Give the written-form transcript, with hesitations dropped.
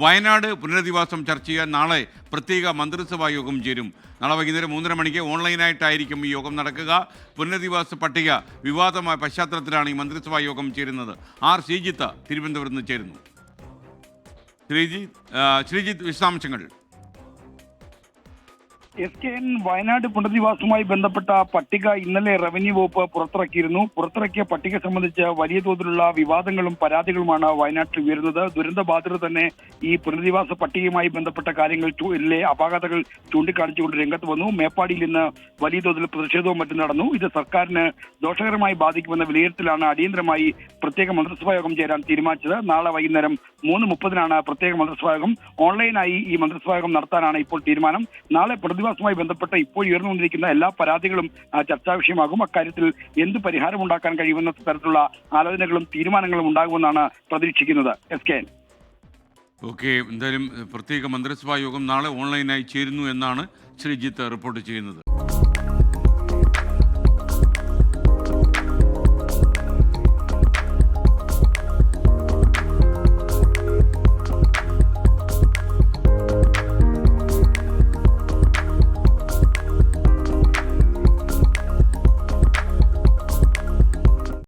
വയനാട് പുനരധിവാസം ചർച്ച ചെയ്യാൻ നാളെ പ്രത്യേക മന്ത്രിസഭാ യോഗം ചേരും. നാളെ വൈകുന്നേരം 3:30 മണിക്ക് ഓൺലൈനായിട്ടായിരിക്കും ഈ യോഗം നടക്കുക. പുനരധിവാസ പട്ടിക വിവാദമായ പശ്ചാത്തലത്തിലാണ് ഈ മന്ത്രിസഭാ യോഗം ചേരുന്നത്. ശ്രീജിത്ത് തിരുവനന്തപുരത്ത് നിന്ന് ചേരുന്നു. ശ്രീജിത്ത്, വിശദാംശങ്ങൾ. SKN വയനാട് പുനരധിവാസവുമായി ബന്ധപ്പെട്ട പട്ടിക ഇന്നലെ റവന്യൂ വകുപ്പ് പുറത്തിറക്കിയിരുന്നു. പുറത്തിറക്കിയ പട്ടിക സംബന്ധിച്ച് വലിയ തോതിലുള്ള വിവാദങ്ങളും പരാതികളുമാണ് വയനാട്ടിൽ ഉയരുന്നത്. ദുരന്ത ബാധിതർ തന്നെ ഈ പുനരധിവാസ പട്ടികയുമായി ബന്ധപ്പെട്ട കാര്യങ്ങളിലെ അപാകതകൾ ചൂണ്ടിക്കാണിച്ചുകൊണ്ട് രംഗത്ത് വന്നു. മേപ്പാടിയിൽ ഇന്ന് വലിയ തോതിൽ പ്രതിഷേധവും മറ്റും നടന്നു. ഇത് സർക്കാരിന് ദോഷകരമായി ബാധിക്കുമെന്ന വിലയിരുത്തലാണ് അടിയന്തരമായി പ്രത്യേക മന്ത്രിസഭാ യോഗം ചേരാൻ തീരുമാനിച്ചത്. നാളെ വൈകുന്നേരം 3:30-നാണ് പ്രത്യേക മന്ത്രിസഭാ യോഗം. ഓൺലൈനായി ഈ മന്ത്രിസഭാ യോഗം നടത്താനാണ് ഇപ്പോൾ തീരുമാനം. നാളെ പുനരധിവാസവുമായി ബന്ധപ്പെട്ട് ഇപ്പോൾ ഉയർന്നുകൊണ്ടിരിക്കുന്ന എല്ലാ പരാതികളും ചർച്ചാ വിഷയമാകും. അക്കാര്യത്തിൽ എന്ത് പരിഹാരമുണ്ടാക്കാൻ കഴിയുമെന്ന തരത്തിലുള്ള ആലോചനകളും തീരുമാനങ്ങളും ഉണ്ടാകുമെന്നാണ് പ്രതീക്ഷിക്കുന്നത്. SKN. ഓക്കെ, എന്തായാലും പ്രത്യേക മന്ത്രിസഭാ യോഗം നാളെ ഓൺലൈനായി ചേരുന്നു എന്നാണ് ശ്രീജിത്ത് റിപ്പോർട്ട് ചെയ്യുന്നത്.